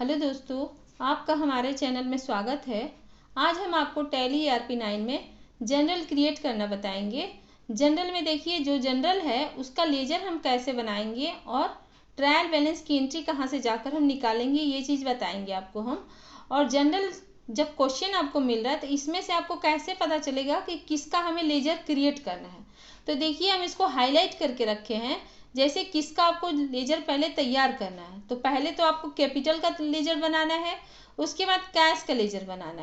Hello दोस्तों, आपका हमारे चैनल में स्वागत है। आज हम आपको टैली ERP9 में जनरल क्रिएट करना बताएंगे। जनरल में देखिए, जो जनरल है उसका लेजर हम कैसे बनाएंगे और ट्रायल बैलेंस की एंट्री कहाँ से जाकर हम निकालेंगे, ये चीज़ बताएंगे आपको हम। और जनरल जब क्वेश्चन आपको मिल रहा है तो इसमें से आपको कैसे पता चलेगा कि किसका हमें लेजर क्रिएट करना है। तो देखिए, हम इसको हाईलाइट करके रखे हैं। जैसे किसका आपको लेजर पहले तैयार करना है, तो पहले तो आपको कैपिटल का लेजर बनाना है, उसके बाद कैश का लेजर बनाना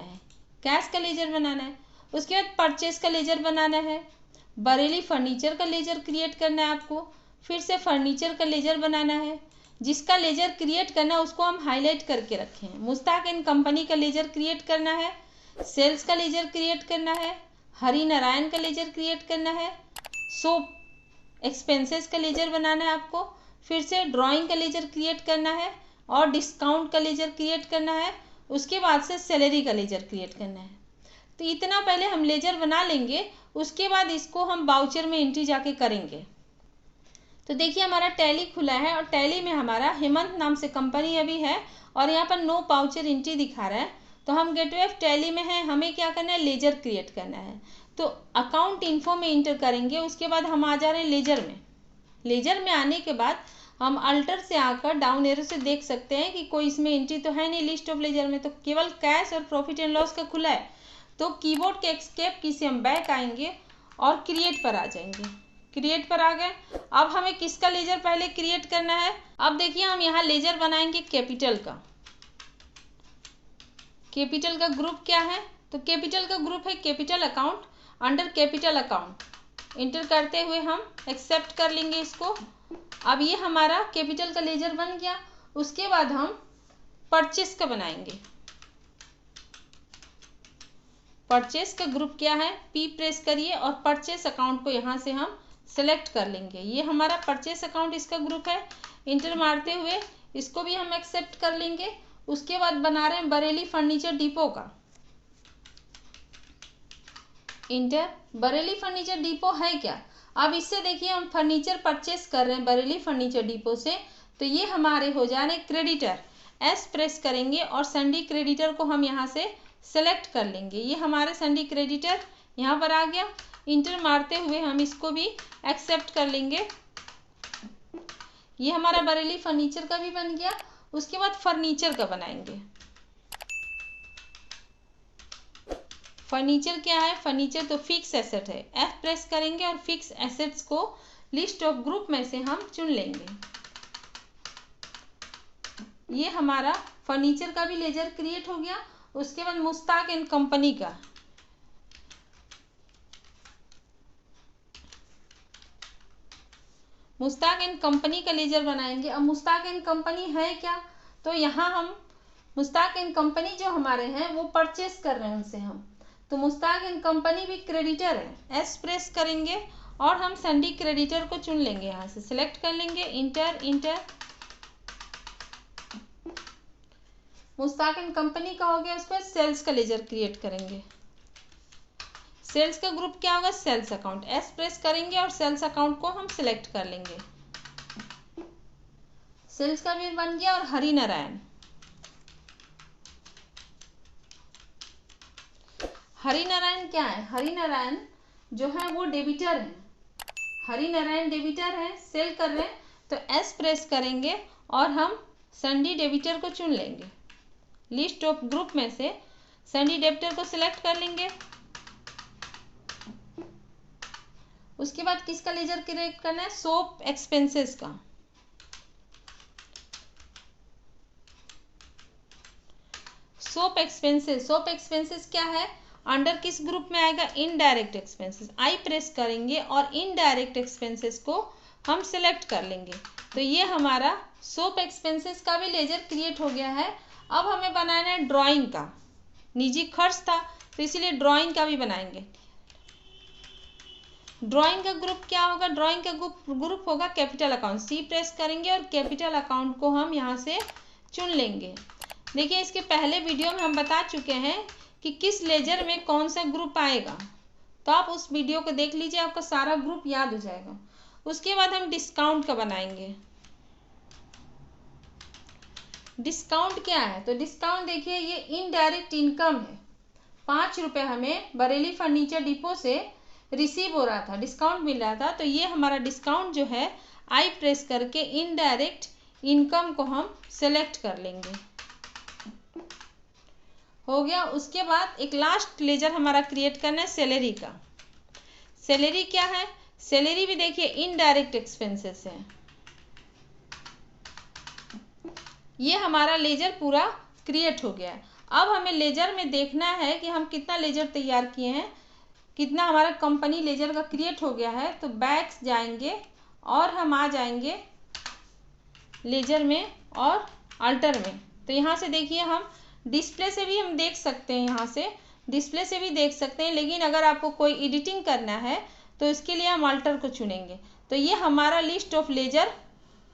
है, उसके बाद परचेस का लेजर बनाना है, बरेली फर्नीचर का लेजर क्रिएट करना है आपको, फिर से फर्नीचर का लेजर बनाना है। जिसका लेजर क्रिएट करना है उसको हम हाईलाइट करके रखे हैं। मुश्ताक एंड कंपनी का लेजर क्रिएट करना है, सेल्स का लेजर क्रिएट करना है, हरि नारायण का लेजर क्रिएट करना है, सोप एक्सपेंसेस का लेजर बनाना है आपको, फिर से ड्राइंग का लेजर क्रिएट करना है और डिस्काउंट का लेजर क्रिएट करना है। उसके बाद से सैलरी का लेजर क्रिएट करना है। तो इतना पहले हम लेजर बना लेंगे, उसके बाद इसको हम बाउचर में एंट्री जाके करेंगे। तो देखिए, हमारा टैली खुला है और टैली में हमारा हेमंत नाम से कंपनी अभी है और यहाँ पर नो बाउचर एंट्री दिखा रहा है। तो हम गेटवे ऑफ टैली में हैं, हमें क्या करना है, लेजर क्रिएट करना है। तो अकाउंट इन्फो में इंटर करेंगे, उसके बाद हम आ जा रहे हैं लेजर में। लेजर में आने के बाद हम अल्टर से आकर डाउन एरो से देख सकते हैं कि कोई इसमें एंट्री तो है नहीं लिस्ट ऑफ लेजर में, तो केवल कैश और प्रॉफिट एंड लॉस का खुला है। तो कीबोर्ड के एस्केप की से हम बैक आएंगे और क्रिएट पर आ जाएंगे। क्रिएट पर आ गए। अब हमें किसका लेजर पहले क्रिएट करना है। अब देखिए, हम यहाँ लेजर बनाएंगे कैपिटल का। कैपिटल का ग्रुप क्या है, तो कैपिटल का ग्रुप है capital account. Under capital account inter करते हुए हम एक्सेप्ट कर लेंगे इसको। अब ये हमारा कैपिटल का लेजर बन गया। उसके बाद हम परचेस का बनाएंगे। परचेस का ग्रुप क्या है, P प्रेस करिए और परचेस अकाउंट को यहाँ से हम सेलेक्ट कर लेंगे। ये हमारा परचेस अकाउंट इसका ग्रुप है। इंटर मारते हुए इसको भी हम एक्सेप्ट कर लेंगे। उसके बाद बना रहे हैं बरेली फर्नीचर डिपो का। इंटर। बरेली फर्नीचर डिपो है क्या। अब इससे देखिए, हम फर्नीचर परचेस कर रहे हैं बरेली फर्नीचर डिपो से, तो ये हमारे हो जा रहे क्रेडिटर। S प्रेस करेंगे और संडी क्रेडिटर को हम यहाँ से सेलेक्ट कर लेंगे। ये हमारे संडी क्रेडिटर यहाँ पर आ गया। इंटर मारते हुए हम इसको भी एक्सेप्ट कर लेंगे। ये हमारा बरेली फर्नीचर का भी बन गया। उसके बाद फर्नीचर का बनाएंगे। फर्नीचर क्या है, फर्नीचर तो फिक्स एसेट है। F प्रेस करेंगे और फिक्स एसेट्स को लिस्ट ऑफ ग्रुप में से हम चुन लेंगे। ये हमारा फर्नीचर का भी लेजर क्रिएट हो गया। उसके बाद मुश्ताक एंड कंपनी का। मुश्ताक एंड कंपनी का लेजर बनाएंगे। अब मुश्ताक एंड कंपनी है क्या, तो यहाँ हम मुश्ताक एंड कंपनी जो हमारे हैं वो परचेस कर रहे हैं उनसे हम, तो मुश्ताक एंड कंपनी भी क्रेडिटर है। S प्रेस करेंगे और हम संडी क्रेडिटर को चुन लेंगे, यहाँ से सिलेक्ट कर लेंगे। Inter inter. Mushtaq and company का हो गया। उसके बाद सेल्स का लेजर क्रिएट करेंगे। सेल्स का ग्रुप क्या होगा, सेल्स अकाउंट। S प्रेस करेंगे और सेल्स अकाउंट को हम सिलेक्ट कर लेंगे। सेल्स का भी बन गया। और हरि नारायण। हरि नारायण क्या है, हरि नारायण जो है वो डेबिटर है। हरि नारायण डेबिटर है, सेल कर रहे हैं, तो S प्रेस करेंगे और हम संडी डेबिटर को चुन लेंगे। लिस्ट ऑफ ग्रुप में से संडी डेबिटर को सिलेक्ट कर लेंगे। उसके बाद किसका लेजर क्रिएट करना है, सोप एक्सपेंसेस का। सोप एक्सपेंसेस क्या है, अंडर किस ग्रुप में आएगा, इनडायरेक्ट एक्सपेंसेस। I प्रेस करेंगे और इनडायरेक्ट एक्सपेंसेस को हम सिलेक्ट कर लेंगे। तो ये हमारा सोप एक्सपेंसेस का भी लेजर क्रिएट हो गया है। अब हमें बनाना है ड्राइंग का। निजी खर्च था तो इसीलिए ड्राइंग का भी बनाएंगे। ड्राइंग का ग्रुप क्या होगा, ड्राइंग का ग्रुप होगा कैपिटल अकाउंट। C प्रेस करेंगे और कैपिटल अकाउंट को हम यहाँ से चुन लेंगे। देखिए, इसके पहले वीडियो में हम बता चुके हैं कि किस लेजर में कौन सा ग्रुप आएगा, तो आप उस वीडियो को देख लीजिए, आपका सारा ग्रुप याद हो जाएगा। उसके बाद हम डिस्काउंट का बनाएंगे। डिस्काउंट क्या है, तो डिस्काउंट देखिए ये इनडायरेक्ट इनकम है। 5 रुपये हमें बरेली फर्नीचर डिपो से रिसीव हो रहा था, डिस्काउंट मिल रहा था, तो ये हमारा डिस्काउंट जो है आई प्रेस करके इनडायरेक्ट इनकम को हम सेलेक्ट कर लेंगे। हो गया। उसके बाद एक लास्ट लेजर हमारा क्रिएट करना है सैलरी का। सैलरी क्या है, सैलरी भी देखिए इनडायरेक्ट एक्सपेंसेस है। ये हमारा लेजर पूरा क्रिएट हो गया है। अब हमें लेजर में देखना है कि हम कितना लेजर तैयार किए हैं, कितना हमारा कंपनी लेजर का क्रिएट हो गया है। तो बैक जाएंगे और हम आ जाएंगे लेजर में और अल्टर में। तो यहाँ से देखिए हम डिस्प्ले से भी हम देख सकते हैं, यहाँ से डिस्प्ले से भी देख सकते हैं, लेकिन अगर आपको कोई एडिटिंग करना है तो इसके लिए हम अल्टर को चुनेंगे। तो ये हमारा लिस्ट ऑफ लेजर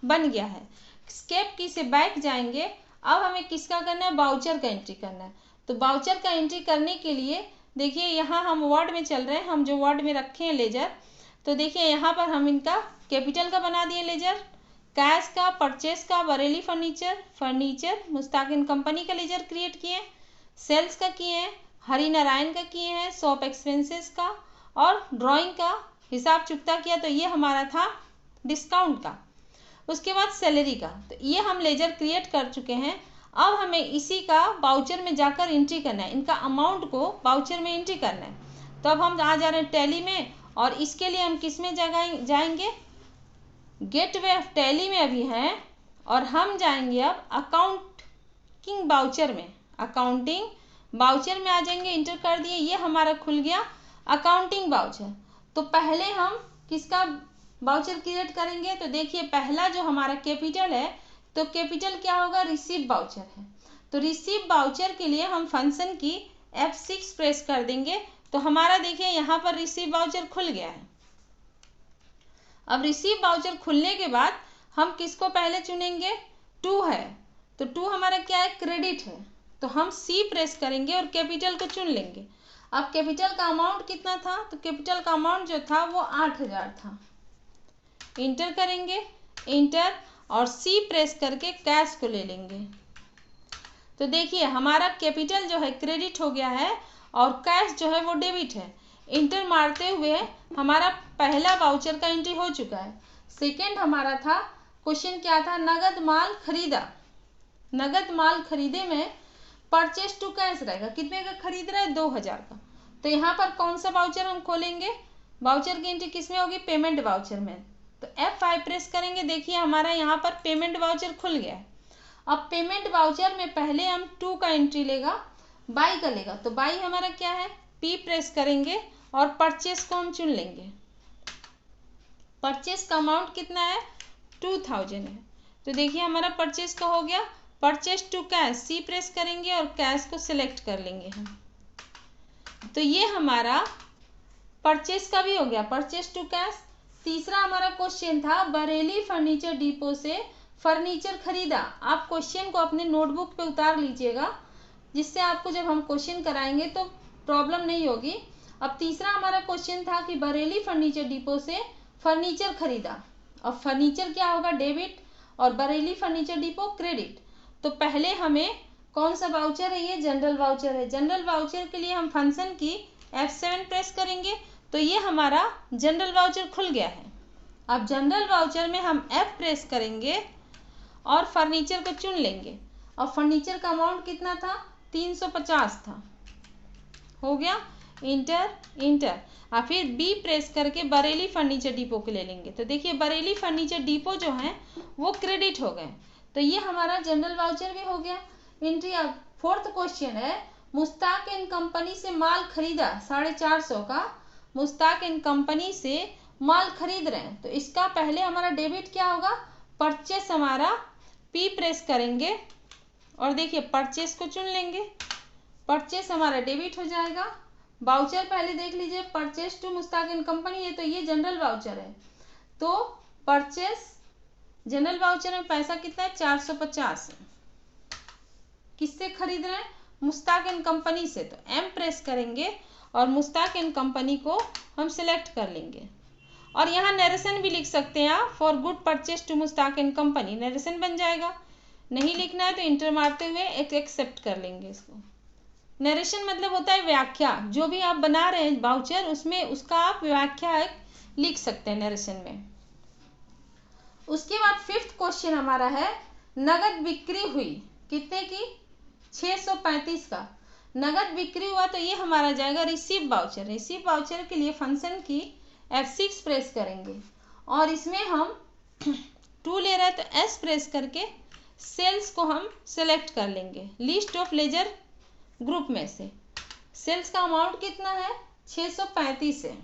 बन गया है। एस्केप की से बैक जाएंगे। अब हमें किसका करना है, बाउचर का एंट्री करना है। तो बाउचर का एंट्री करने के लिए देखिए यहाँ हम वर्ड में चल रहे हैं, हम जो वर्ड में रखे हैं लेजर, तो देखिए यहाँ पर हम इनका कैपिटल का बना दिए लेजर, कैश का, परचेस का, Bareilly furniture Mustaq and company का लेजर क्रिएट किए, सेल्स का किए हैं, हरि नारायण का किए हैं, शॉप एक्सपेंसेस का और ड्राइंग का हिसाब चुकता किया। तो ये हमारा था डिस्काउंट का। उसके बाद सैलरी का, तो ये हम लेजर क्रिएट कर चुके हैं। अब हमें इसी का बाउचर में जाकर एंट्री करना है, इनका अमाउंट को बाउचर में एंट्री करना है। तो अब हम आ जा रहे हैं टैली में, और इसके लिए हम किस में जाएंगे, गेटवे ऑफ टैली में अभी हैं, और हम जाएंगे अब अकाउंटिंग बाउचर में। अकाउंटिंग बाउचर में आ जाएंगे, इंटर कर दिए, ये हमारा खुल गया अकाउंटिंग बाउचर। तो पहले हम किसका बाउचर क्रिएट करेंगे, तो देखिए पहला जो हमारा कैपिटल है, तो कैपिटल क्या होगा, रिसीव बाउचर है। तो रिसीव बाउचर के लिए हम फंक्शन की F6 प्रेस कर देंगे। तो हमारा देखिए यहाँ पर रिसीव बाउचर खुल गया है। अब रिसीव बाउचर खुलने के बाद हम किसको पहले चुनेंगे, 2 है, तो 2 हमारा क्या है, क्रेडिट है। तो हम C प्रेस करेंगे और कैपिटल को चुन लेंगे। अब कैपिटल का अमाउंट कितना था, तो कैपिटल का अमाउंट जो था वो 8000 था। इंटर करेंगे, इंटर, और C प्रेस करके कैश को ले लेंगे। तो देखिए हमारा कैपिटल जो है क्रेडिट हो गया है और कैश जो है वो डेबिट है। इंटर मारते हुए हमारा पहला बाउचर का एंट्री हो चुका है। सेकंड हमारा था, क्वेश्चन क्या था, नगद माल खरीदा। नगद माल खरीदे में परचेस टू कैश रहेगा, कितने का खरीद रहा है, 2000 का। तो यहाँ पर कौन सा बाउचर हम खोलेंगे, बाउचर की एंट्री किस में होगी, पेमेंट बाउचर में। तो F5 प्रेस करेंगे, देखिए हमारा यहाँ पर पेमेंट बाउचर खुल गया है। अब पेमेंट बाउचर में पहले हम 2 का एंट्री लेगा, बाई का लेगा। तो बाई हमारा क्या है, P प्रेस करेंगे और परचेस को हम चुन लेंगे। परचेस का अमाउंट कितना है, 2000 है। तो देखिए हमारा परचेस का हो गया। Purchase to cash, C press करेंगे और कैश को सिलेक्ट कर लेंगे हम। तो ये हमारा परचेस का भी हो गया, परचेस टू कैश। तीसरा हमारा क्वेश्चन था, बरेली फर्नीचर डिपो से फर्नीचर खरीदा। आप क्वेश्चन को अपने नोटबुक पे उतार लीजिएगा, जिससे आपको जब हम क्वेश्चन कराएंगे तो प्रॉब्लम नहीं होगी। अब तीसरा हमारा क्वेश्चन था कि बरेली फर्नीचर डिपो से फर्नीचर खरीदा। अब फर्नीचर क्या होगा, डेबिट, और बरेली फर्नीचर डिपो क्रेडिट। तो पहले हमें कौन सा वाउचर है, ये जनरल वाउचर है। जनरल वाउचर के लिए हम फंक्शन की F7 प्रेस करेंगे। तो ये हमारा जनरल वाउचर खुल गया है। अब जनरल वाउचर में हम F प्रेस करेंगे और फर्नीचर को चुन लेंगे। और फर्नीचर का अमाउंट कितना था, 350 था। हो गया, इंटर, इंटर। और फिर B प्रेस करके बरेली फर्नीचर डिपो को ले लेंगे। तो देखिए बरेली फर्नीचर डिपो जो है वो क्रेडिट हो गए। तो ये हमारा जनरल वाउचर भी हो गया। एंट्री। अब फोर्थ क्वेश्चन है, मुस्ताक एंड कंपनी से माल खरीदा 450 का। मुस्ताक एंड कंपनी से माल खरीद रहे हैं, तो इसका पहले हमारा डेबिट क्या होगा, परचेस। हमारा P प्रेस करेंगे और देखिए परचेस को चुन लेंगे। परचेस हमारा डेबिट हो जाएगा। वाउचर पहले देख लीजिए, purchase to Mustaq and company है, तो ये जनरल वाउचर है। तो परचेस जनरल वाउचर में पैसा कितना है, 450 है। किससे खरीद रहे हैं, मुस्ताक एंड कंपनी से। तो M प्रेस करेंगे और मुस्ताक एंड कंपनी को हम सिलेक्ट कर लेंगे। और यहाँ नरेशन भी लिख सकते हैं आप, for good purchase to Mustaq and company, narration बन जाएगा। नहीं लिखना है तो इंटर मारते हुए एक एक्सेप्ट कर लेंगे इसको। नरेशन मतलब होता है व्याख्या, जो भी आप बना रहे हैं वाउचर उसमें उसका आप व्याख्या लिख सकते हैं नरेशन में। उसके बाद फिफ्थ क्वेश्चन हमारा है नगद बिक्री हुई कितने की, 635 का नगद बिक्री हुआ, तो ये हमारा जाएगा रिसीव वाउचर। रिसीव वाउचर के लिए फंक्शन की F6 प्रेस करेंगे और इसमें हम 2 ले रहे हैं तो S प्रेस करके सेल्स को हम सेलेक्ट कर लेंगे लिस्ट ऑफ लेजर ग्रुप में से। सेल्स का अमाउंट कितना है, 635 है।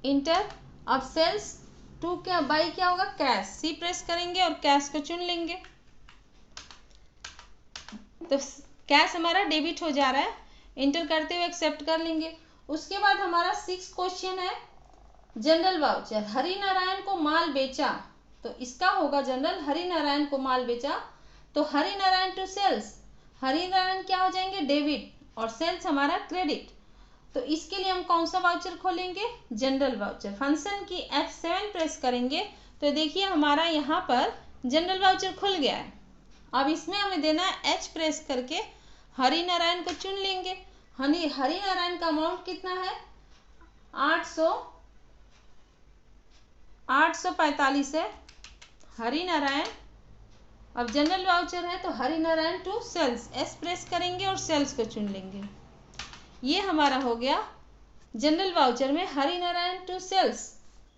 इंटर। अब सेल्स 2 क्या बाई क्या होगा, कैश, C प्रेस करेंगे और कैश को चुन लेंगे, तो कैश हमारा डेबिट हो जा रहा है। इंटर करते हुए एक्सेप्ट कर लेंगे। उसके बाद हमारा 6 क्वेश्चन है जनरल वाउचर। हरिनारायण को माल बेचा, तो इसका होगा जनरल, हरिनारायण को माल बेचा, तो हरिनारायण टू सेल्स, हरिनारायण क्या हो जाएंगे डेबिट और सेल्स हमारा क्रेडिट। तो इसके लिए हम कौन सा वाउचर खोलेंगे, जनरल वाउचर। फंक्शन की F7 प्रेस करेंगे तो देखिए हमारा यहाँ पर जनरल वाउचर खुल गया है। अब इसमें हमें देना है H प्रेस करके हरिनारायण को चुन लेंगे। हरिनारायण का अमाउंट कितना है, 845 है हरिनारायण। अब जनरल वाउचर है तो Harinarayan to sales, S press करेंगे और सेल्स को चुन लेंगे। ये हमारा हो गया जनरल वाउचर में हरिनारायण टू सेल्स,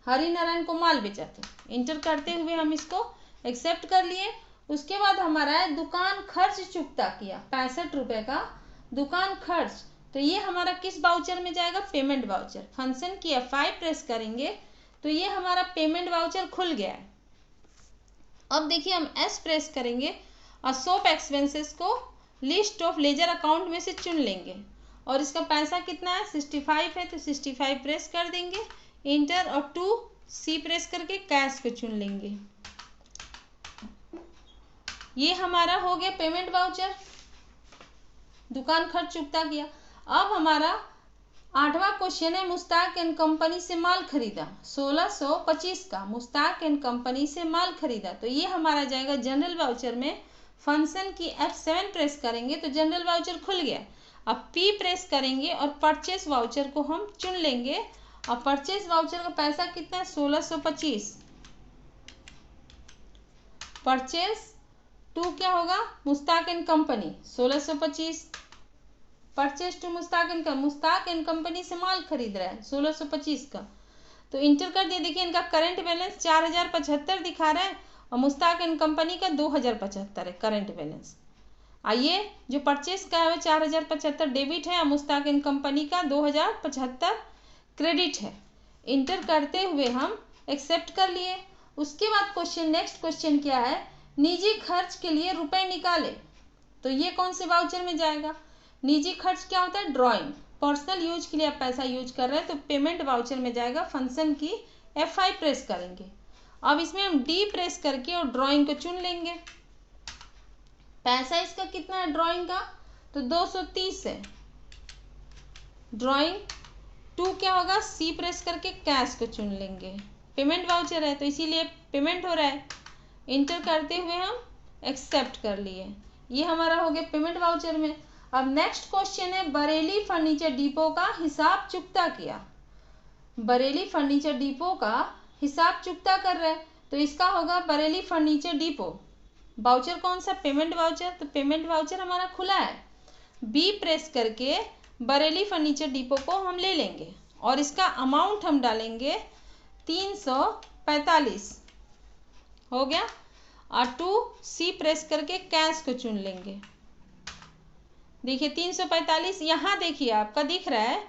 हरिनारायण को माल बेचा। तो इंटर करते हुए हम इसको एक्सेप्ट कर लिए। उसके बाद हमारा है दुकान खर्च चुकता किया 65 रुपए का दुकान खर्च, तो ये हमारा किस वाउचर में जाएगा, पेमेंट वाउचर। फंक्शन की F5 प्रेस करेंगे तो ये हमारा पेमेंट वाउचर खुल गया है। अब देखिए हम S प्रेस करेंगे और शॉप एक्सपेंसेस को लिस्ट ऑफ लेजर अकाउंट में से चुन लेंगे और इसका पैसा कितना है, 65 है, तो 65 प्रेस कर देंगे। इंटर और 2C प्रेस करके कैश को चुन लेंगे। ये हमारा हो गया पेमेंट वाउचर, दुकान खर्च चुकता किया। अब हमारा 8वां क्वेश्चन है मुश्ताक एंड कंपनी से माल खरीदा, 1625 का मुश्ताक एंड कंपनी से माल खरीदा, तो ये हमारा जाएगा जनरल वाउचर में। फंक्शन की F7 प्रेस करेंगे तो जनरल वाउचर खुल गया। अब P प्रेस करेंगे और परचेस वाउचर को हम चुन लेंगे और परचेस वाउचर का पैसा कितना है, 1625। परचेस 2 क्या होगा, Mushtaq and company 1625, purchase to Mushtaq and company से माल खरीद रहा है 1625 का, तो इंटर कर दिया। देखिए इनका करंट बैलेंस 4075 दिखा रहा है और मुश्ताक एंड कंपनी का 2075 है करंट बैलेंस। आइए जो परचेस का है 4075 डेबिट है और मुश्ताक एंड कंपनी का 2075 क्रेडिट है। इंटर करते हुए हम एक्सेप्ट कर लिए। उसके बाद क्वेश्चन, नेक्स्ट क्वेश्चन क्या है, निजी खर्च के लिए रुपए निकाले, तो ये कौन से वाउचर में जाएगा, निजी खर्च क्या होता है, ड्राइंग, पर्सनल यूज के लिए आप पैसा यूज कर रहे हैं तो पेमेंट वाउचर में जाएगा। फंक्शन की F5 प्रेस करेंगे। अब इसमें हम D प्रेस करके और ड्राइंग को चुन लेंगे। पैसा इसका कितना है ड्राइंग का, तो 230 है। ड्राइंग 2 क्या होगा, C प्रेस करके कैश को चुन लेंगे। पेमेंट वाउचर है तो इसीलिए पेमेंट हो रहा है। इंटर करते हुए हम एक्सेप्ट कर लिए। ये हमारा हो गया पेमेंट वाउचर में। अब नेक्स्ट क्वेश्चन है बरेली फर्नीचर डिपो का हिसाब चुकता किया। बरेली फर्नीचर डिपो का हिसाब चुकता कर रहा है तो इसका होगा बरेली फर्नीचर डिपो। वाउचर कौन सा, पेमेंट वाउचर, तो पेमेंट वाउचर हमारा खुला है। B प्रेस करके बरेली फर्नीचर डिपो को हम ले लेंगे और इसका अमाउंट हम डालेंगे 345 हो गया और 2C प्रेस करके कैश को चुन लेंगे। देखिए 345, यहाँ देखिए आपका दिख रहा है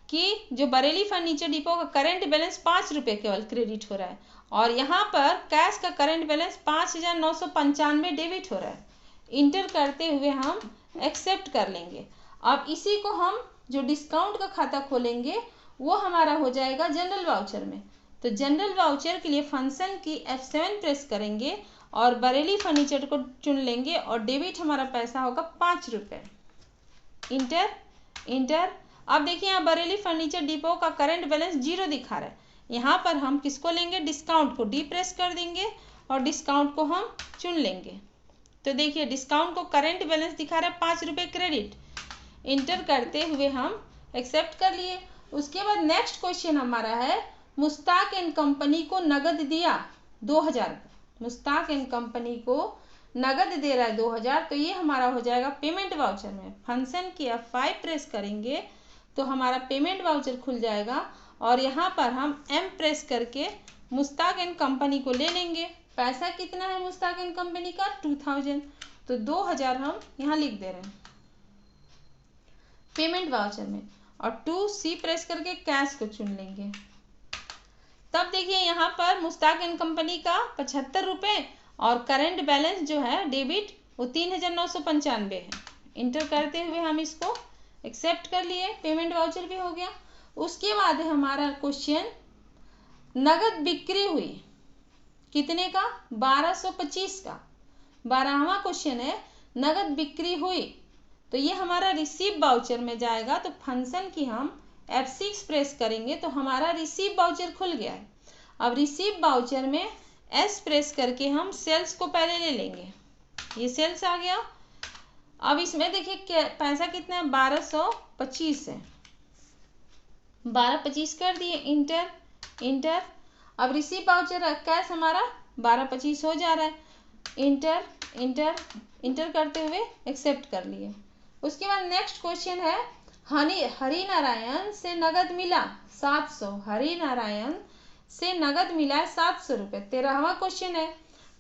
कि जो बरेली फर्नीचर डिपो का करंट बैलेंस 5 रुपये केवल क्रेडिट हो रहा है और यहाँ पर कैश का करंट बैलेंस 5995 डेबिट हो रहा है। इंटर करते हुए हम एक्सेप्ट कर लेंगे। अब इसी को हम जो डिस्काउंट का खाता खोलेंगे वो हमारा हो जाएगा जनरल वाउचर में। तो जनरल वाउचर के लिए फंक्शन की F7 प्रेस करेंगे और बरेली फर्नीचर को चुन लेंगे और डेबिट हमारा पैसा होगा 5 रुपये। इंटर। अब देखिए यहाँ बरेली फर्नीचर डिपो का करंट बैलेंस 0 दिखा रहा है, यहाँ पर हम किसको लेंगे, डिस्काउंट को डी प्रेस कर देंगे और डिस्काउंट को हम चुन लेंगे। तो देखिए डिस्काउंट को करंट बैलेंस दिखा रहा है 5 रुपये क्रेडिट, इंटर करते हुए हम एक्सेप्ट कर लिए। उसके बाद नेक्स्ट क्वेश्चन हमारा है, मुश्ताक एंड कंपनी को नगद दिया 2000, मुश्ताक एंड कंपनी को नगद दे रहा है 2000, तो ये हमारा हो जाएगा पेमेंट वाउचर में। फंक्शन की F5 प्रेस करेंगे तो हमारा पेमेंट वाउचर खुल जाएगा और यहाँ पर हम M प्रेस करके मुश्ताक एंड कंपनी को ले लेंगे। पैसा कितना है मुश्ताक एंड कंपनी का, 2000, तो 2000 हम यहाँ लिख दे रहे हैं पेमेंट वाउचर में, और 2C प्रेस करके कैश को चुन लेंगे। तब देखिए यहाँ पर मुश्ताक एंड कंपनी का 75 रुपये और करंट बैलेंस जो है डेबिट वो 3995 है। इंटर करते हुए हम इसको एक्सेप्ट कर लिए, पेमेंट वाउचर भी हो गया। उसके बाद है हमारा क्वेश्चन, नगद बिक्री हुई कितने का, 1225 का। 12वां क्वेश्चन है, नगद बिक्री हुई, तो ये हमारा रिसीव वाउचर में जाएगा। तो फंक्शन की हम F6 प्रेस करेंगे तो हमारा रिसीव वाउचर खुल गया है। अब रिसीव वाउचर में S प्रेस करके हम सेल्स को पहले ले लेंगे, ये सेल्स आ गया। अब इसमें देखिए पैसा कितना है, 1225 है, 1225 कर दिए, इंटर इंटर। अब रिसीव वाउचर कैश हमारा 1225 हो जा रहा है, इंटर इंटर इंटर करते हुए एक्सेप्ट कर लिए। उसके बाद नेक्स्ट क्वेश्चन है, हरिनारायण से नगद मिला 700, हरिनारायण से नगद मिला है 700 रुपये। 13वां क्वेश्चन है,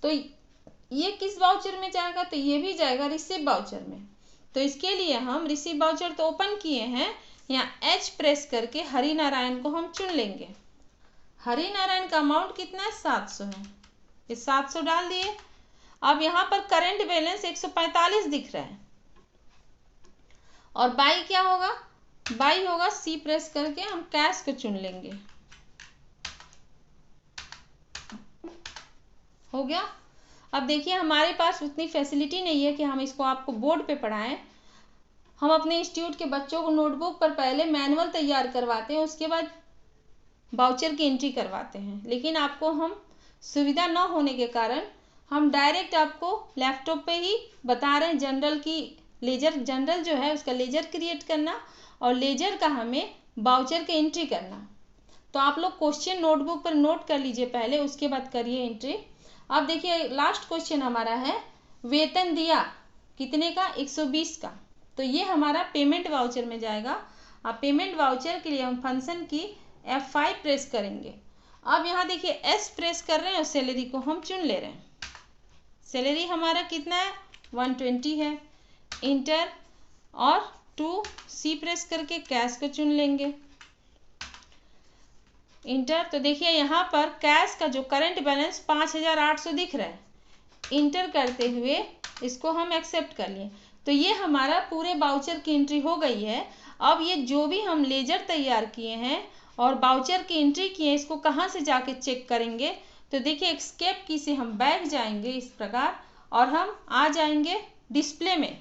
तो ये किस वाउचर में जाएगा, तो ये भी जाएगा रिसीव वाउचर में। तो इसके लिए हम रिसीव वाउचर तो ओपन किए हैं, यहाँ H प्रेस करके हरिनारायण को हम चुन लेंगे। हरिनारायण का अमाउंट कितना है, 700 है, ये 700 डाल दिए। अब यहाँ पर करंट बैलेंस 145 दिख रहा है, और बाई क्या होगा, बाई होगा C प्रेस करके हम कैश को चुन लेंगे, हो गया। अब देखिए हमारे पास उतनी फैसिलिटी नहीं है कि हम इसको आपको बोर्ड पे पढ़ाएं। हम अपने इंस्टीट्यूट के बच्चों को नोटबुक पर पहले मैनुअल तैयार करवाते हैं, उसके बाद वाउचर की एंट्री करवाते हैं। लेकिन आपको हम सुविधा न होने के कारण हम डायरेक्ट आपको लैपटॉप पे ही बता रहे हैं। जनरल की लेजर, जनरल जो है उसका लेजर क्रिएट करना और लेजर का हमें वाउचर की एंट्री करना। तो आप लोग क्वेश्चन नोटबुक पर नोट कर लीजिए पहले, उसके बाद करिए एंट्री। अब देखिए लास्ट क्वेश्चन हमारा है, वेतन दिया कितने का, 120 का, तो ये हमारा पेमेंट वाउचर में जाएगा। अब पेमेंट वाउचर के लिए हम फंक्शन की F5 प्रेस करेंगे। अब यहाँ देखिए S प्रेस कर रहे हैं और सैलरी को हम चुन ले रहे हैं। सैलरी हमारा कितना है, 120 है, इंटर, और 2C प्रेस करके कैश को चुन लेंगे, इंटर। तो देखिए यहाँ पर कैश का जो करंट बैलेंस 5800 दिख रहा है, इंटर करते हुए इसको हम एक्सेप्ट कर लिए। तो ये हमारा पूरे वाउचर की एंट्री हो गई है। अब ये जो भी हम लेजर तैयार किए हैं और वाउचर की एंट्री किए हैं, इसको कहाँ से जाके चेक करेंगे, तो देखिए एस्केप की से हम बैक जाएंगे इस प्रकार, और हम आ जाएंगे डिस्प्ले में।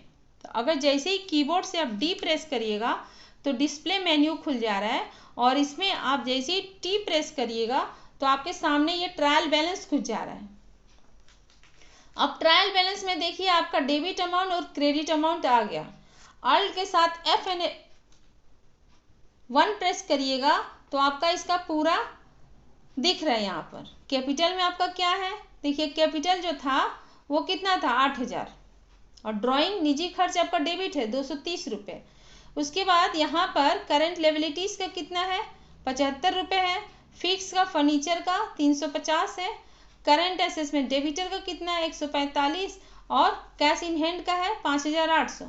तो अगर जैसे ही कीबोर्ड से आप डी प्रेस करिएगा तो डिस्प्ले मेन्यू खुल जा रहा है, और इसमें आप जैसे ही टी प्रेस करिएगा तो आपके सामने ये ट्रायल बैलेंस खुल जा रहा है। अब ट्रायल बैलेंस में देखिए आपका डेबिट अमाउंट और क्रेडिट अमाउंट आ गया। अल्ट के साथ F1 प्रेस करिएगा तो आपका इसका पूरा दिख रहा है। यहाँ पर कैपिटल में आपका क्या है, देखिए कैपिटल जो था वो कितना था, 8000, और ड्राइंग निजी खर्च आपका डेबिट है 230 रुपये। उसके बाद यहाँ पर करंट लायबिलिटीज का कितना है, 75 रुपये है, फिक्स का फर्नीचर का 350 है, करंट एसेट्स में डेबिटर का कितना है 145, और कैश इन हैंड का है 5800।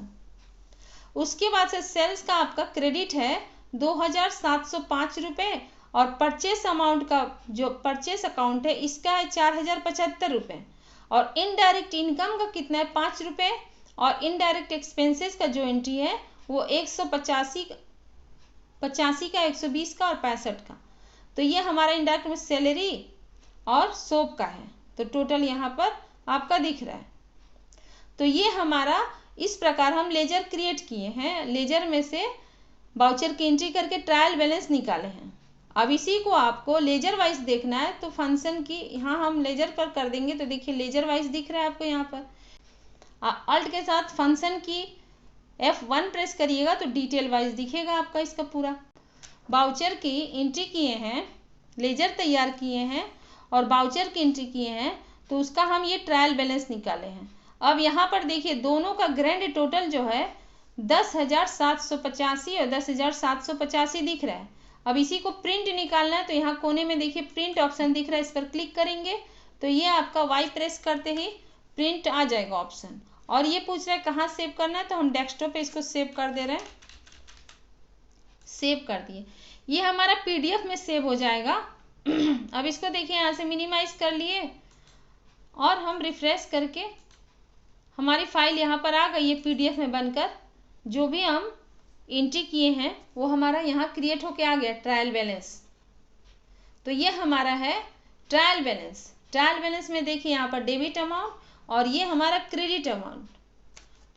उसके बाद से सेल्स का आपका क्रेडिट है 2705 रुपये, और परचेस अमाउंट का जो परचेस अकाउंट है इसका है 4075 रुपये, और इनडायरेक्ट इनकम का कितना है 5 रुपये, और इनडायरेक्ट एक्सपेंसेस का जो एंट्री है वो 185 का, 120 का और 65 का। तो ये हमारा इनडायरेक्ट में सैलरी और सोप का है, तो टोटल यहाँ पर आपका दिख रहा है। तो ये हमारा इस प्रकार हम लेजर क्रिएट किए हैं, लेजर में से वाउचर की एंट्री करके ट्रायल बैलेंस निकाले हैं। अब इसी को आपको लेजर वाइज देखना है, तो फंक्शन की यहाँ हम लेजर पर कर देंगे, तो देखिए लेजर वाइज दिख रहा है आपको यहाँ पर। अल्ट के साथ फंक्शन की F1 प्रेस करिएगा तो डिटेल वाइज दिखेगा आपका इसका पूरा। बाउचर की एंट्री किए हैं, लेजर तैयार किए हैं और बाउचर की एंट्री किए हैं, तो उसका हम ये ट्रायल बैलेंस निकाले हैं। अब यहाँ पर देखिए दोनों का ग्रैंड टोटल जो है 10,785 और 10,785 दिख रहा है। अब इसी को प्रिंट निकालना है, तो यहाँ कोने में देखिए प्रिंट ऑप्शन दिख रहा है, इस पर क्लिक करेंगे तो ये आपका वाई प्रेस करते ही प्रिंट आ जाएगा ऑप्शन। और ये पूछ रहा है कहाँ सेव करना है, तो हम डेस्कटॉप पे इसको सेव कर दे रहे हैं। सेव कर दिए, ये हमारा PDF में सेव हो जाएगा। अब इसको देखिए यहाँ से मिनिमाइज कर लिए और हम रिफ्रेश करके हमारी फाइल यहाँ पर आ गई है PDF में बनकर। जो भी हम एंट्री किए हैं वो हमारा यहाँ क्रिएट होके आ गया ट्रायल बैलेंस। तो ये हमारा है ट्रायल बैलेंस। ट्रायल बैलेंस में देखिए यहाँ पर डेबिट अमाउंट और ये हमारा क्रेडिट अमाउंट।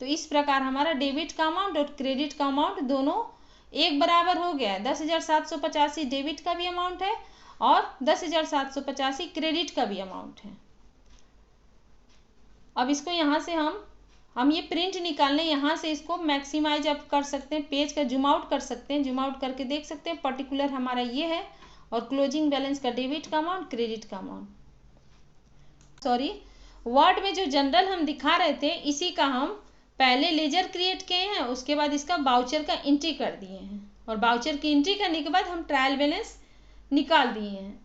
तो इस प्रकार हमारा डेबिट का अमाउंट और क्रेडिट का अमाउंट दोनों एक बराबर हो गया है। 10,785 डेबिट का भी अमाउंट है और 10,785 क्रेडिट का भी अमाउंट है। अब इसको यहाँ से हम ये प्रिंट निकालने, यहाँ से इसको मैक्सिमाइज आप कर सकते हैं, पेज का जूम आउट कर सकते हैं, जूम आउट करके देख सकते हैं पर्टिकुलर हमारा ये है और क्लोजिंग बैलेंस का डेबिट का अमाउंट, क्रेडिट का अमाउंट। सॉरी, वर्ड में जो जनरल हम दिखा रहे थे इसी का हम पहले लेजर क्रिएट किए हैं, उसके बाद इसका बाउचर का एंट्री कर दिए हैं और बाउचर की एंट्री करने के बाद हम ट्रायल बैलेंस निकाल दिए हैं।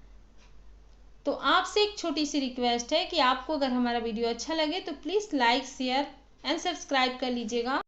तो आपसे एक छोटी सी रिक्वेस्ट है कि आपको अगर हमारा वीडियो अच्छा लगे तो please like, share and subscribe कर लीजिएगा।